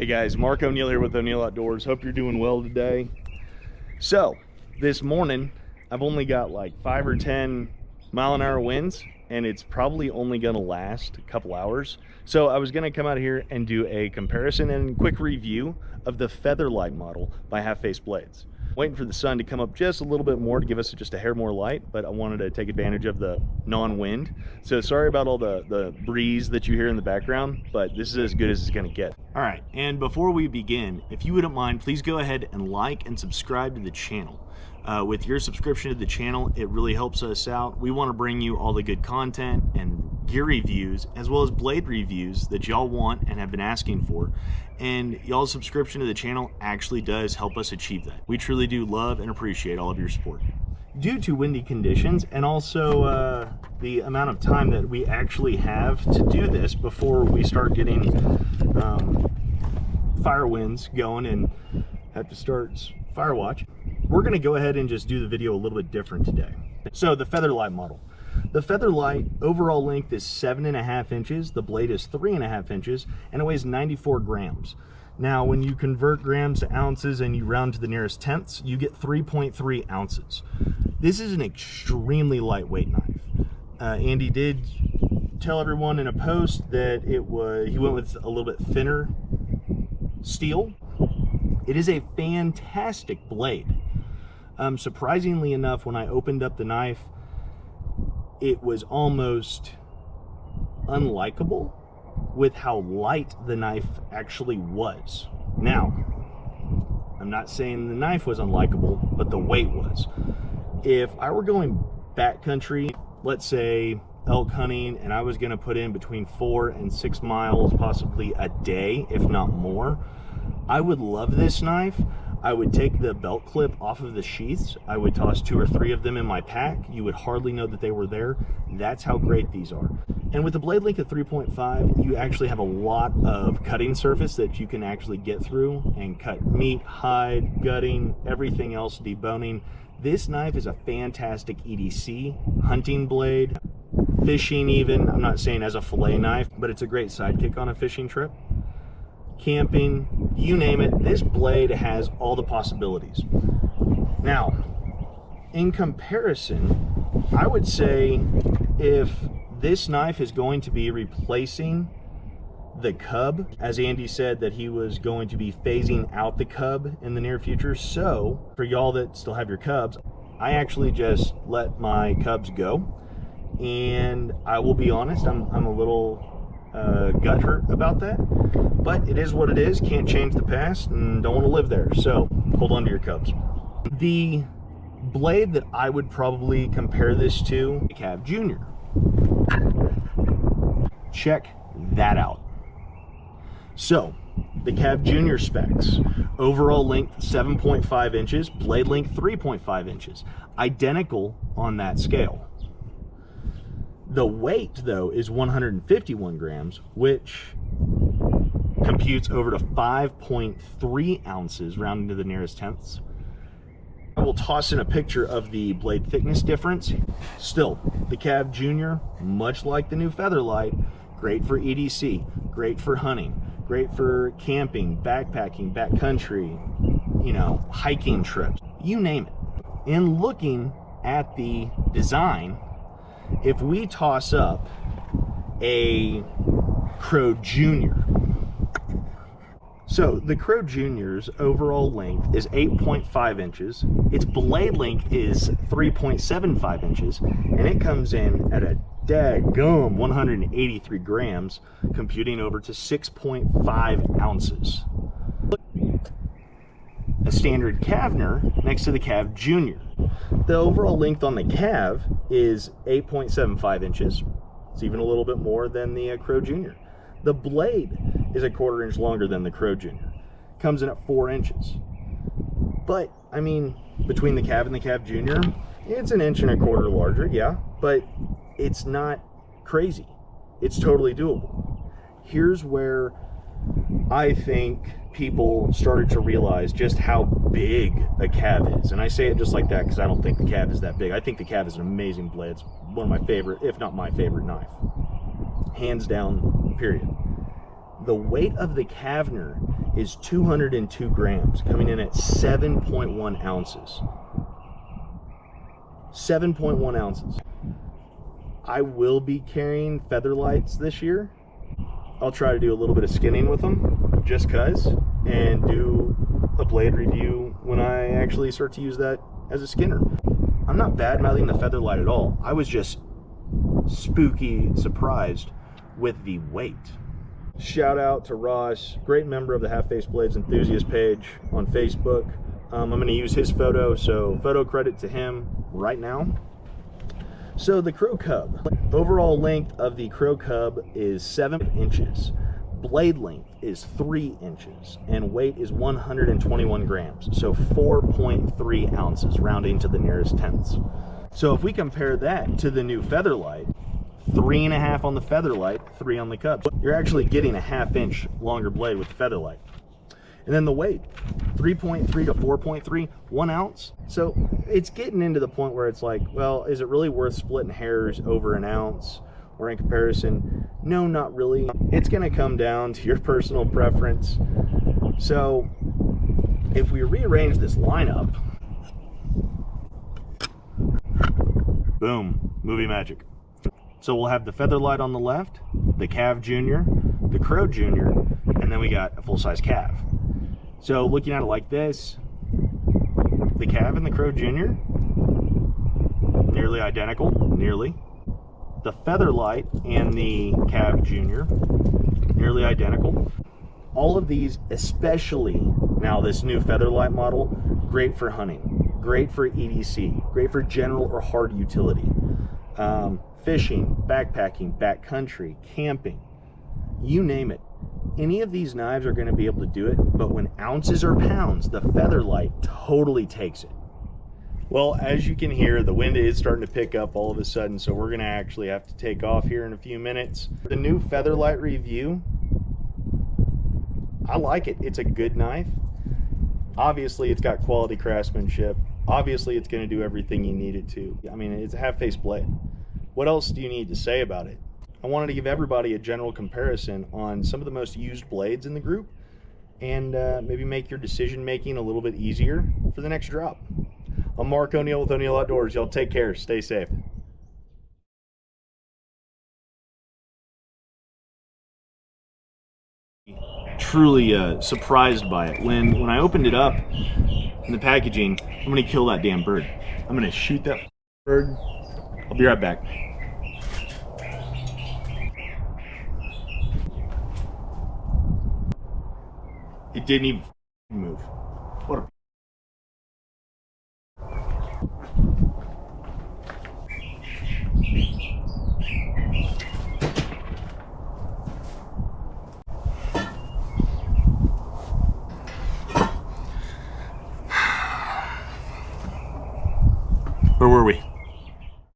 Hey guys, Mark O'Neill here with O'Neill Outdoors. Hope you're doing well today. So this morning I've only got like 5 or 10 mile-an-hour winds, and it's probably only gonna last a couple hours. So I was gonna come out here and do a comparison and quick review of the Featherlight model by Half Face Blades. Waiting for the sun to come up just a little bit more to give us just a hair more light, but I wanted to take advantage of the non-wind. So sorry about all the breeze that you hear in the background, but this is as good as it's gonna get. All right, and before we begin, if you wouldn't mind, please go ahead and like and subscribe to the channel. With your subscription to the channel, it really helps us out. We want to bring you all the good content and gear reviews, as well as blade reviews that y'all want and have been asking for. And y'all's subscription to the channel actually does help us achieve that. We truly do love and appreciate all of your support. Due to windy conditions and also the amount of time that we actually have to do this before we start getting fire winds going and have to start fire watch, we're going to go ahead and just do the video a little bit different today. So the Featherlight model. The Featherlight overall length is 7.5 inches, the blade is 3.5 inches, and it weighs 94 grams. Now, when you convert grams to ounces and you round to the nearest tenths, you get 3.3 ounces. This is an extremely lightweight knife. Andy did tell everyone in a post that he went with a little bit thinner steel. It is a fantastic blade. Surprisingly enough, when I opened up the knife, it was almost unlikable with how light the knife actually was. Now, I'm not saying the knife was unlikable, but the weight was. If I were going backcountry, let's say elk hunting, and I was going to put in between 4 and 6 miles possibly a day, if not more, I would love this knife. I would take the belt clip off of the sheaths. I would toss 2 or 3 of them in my pack. You would hardly know that they were there. That's how great these are. And with a blade length of 3.5, you actually have a lot of cutting surface that you can actually get through and cut meat, hide, gutting, everything else, deboning. This knife is a fantastic EDC, hunting blade, fishing even. I'm not saying as a fillet knife, but it's a great sidekick on a fishing trip. Camping, you name it, this blade has all the possibilities. Now, in comparison, I would say if this knife is going to be replacing the Cub, as Andy said that he was going to be phasing out the Cub in the near future, so for y'all that still have your Cubs, I actually just let my Cubs go, and I will be honest, I'm a little gut hurt about that, but it is what it is. Can't change the past and don't want to live there, so hold on to your Cubs. The blade that I would probably compare this to, the CAV Junior. Check that out. So the CAV Junior specs: overall length 7.5 inches, blade length 3.5 inches, identical on that scale. The weight, though, is 151 grams, which computes over to 5.3 ounces, rounding to the nearest tenths. I will toss in a picture of the blade thickness difference. Still, the CAV Junior, much like the new Featherlight, great for EDC, great for hunting, great for camping, backpacking, backcountry, you know, hiking trips, you name it. In looking at the design, if we toss up a Crow Junior, so the Crow Junior's overall length is 8.5 inches, its blade length is 3.75 inches, and it comes in at a daggum 183 grams, computing over to 6.5 ounces. A standard Cavner next to the CAV Junior. The overall length on the CAV is 8.75 inches. It's even a little bit more than the Crow Junior. The blade is a 1/4 inch longer than the Crow Junior. Comes in at 4 inches. But, I mean, between the CAV and the CAV Junior, it's 1 1/4 inches larger, yeah, but it's not crazy. It's totally doable. Here's where I think people started to realize just how big a CAV is. And I say it just like that because I don't think the CAV is that big. I think the CAV is an amazing blade. It's one of my favorite, if not my favorite knife. Hands down, period. The weight of the Cav is 202 grams, coming in at 7.1 ounces. 7.1 ounces. I will be carrying feather lights this year. I'll try to do a little bit of skinning with them, just cuz, and do a blade review when I actually start to use that as a skinner. I'm not bad mouthing the feather light at all. I was just spooky surprised with the weight. Shout out to Ross, great member of the Half Face Blades enthusiast page on Facebook. I'm going to use his photo, so photo credit to him right now. So the Crow Cub, overall length of the Crow Cub is 7 inches. Blade length is 3 inches, and weight is 121 grams, so 4.3 ounces, rounding to the nearest tenths. So if we compare that to the new feather light, 3.5 on the feather light, 3 on the Cub. You're actually getting a 1/2 inch longer blade with the feather light. And then the weight, 3.3 to 4.3, 1 ounce. So it's getting into the point where it's like, well, is it really worth splitting hairs over an ounce? Or in comparison? No, not really. It's gonna come down to your personal preference. So if we rearrange this lineup, boom, movie magic. So we'll have the feather light on the left, the CAV Junior, the Crow Junior, and then we got a full-size CAV. So looking at it like this, the CAV and the Crow Junior, nearly identical, nearly. The feather light and the CAV Junior, nearly identical. All of these, especially now this new feather light model, great for hunting, great for EDC, great for general or hard utility. Fishing, backpacking, backcountry, camping, you name it. Any of these knives are going to be able to do it, but when ounces or pounds, the feather light totally takes it. Well, as you can hear, the wind is starting to pick up all of a sudden, so we're going to actually have to take off here in a few minutes. The new feather light review, I like it. It's a good knife. Obviously, it's got quality craftsmanship. Obviously, it's going to do everything you need it to. I mean, it's a half-face blade. What else do you need to say about it? I wanted to give everybody a general comparison on some of the most used blades in the group and maybe make your decision making a little bit easier for the next drop. I'm Mark O'Neill with O'Neill Outdoors. Y'all take care. Stay safe. Truly surprised by it. When I opened it up in the packaging, I'm going to kill that damn bird. I'm going to shoot that bird. I'll be right back. It didn't even move. What a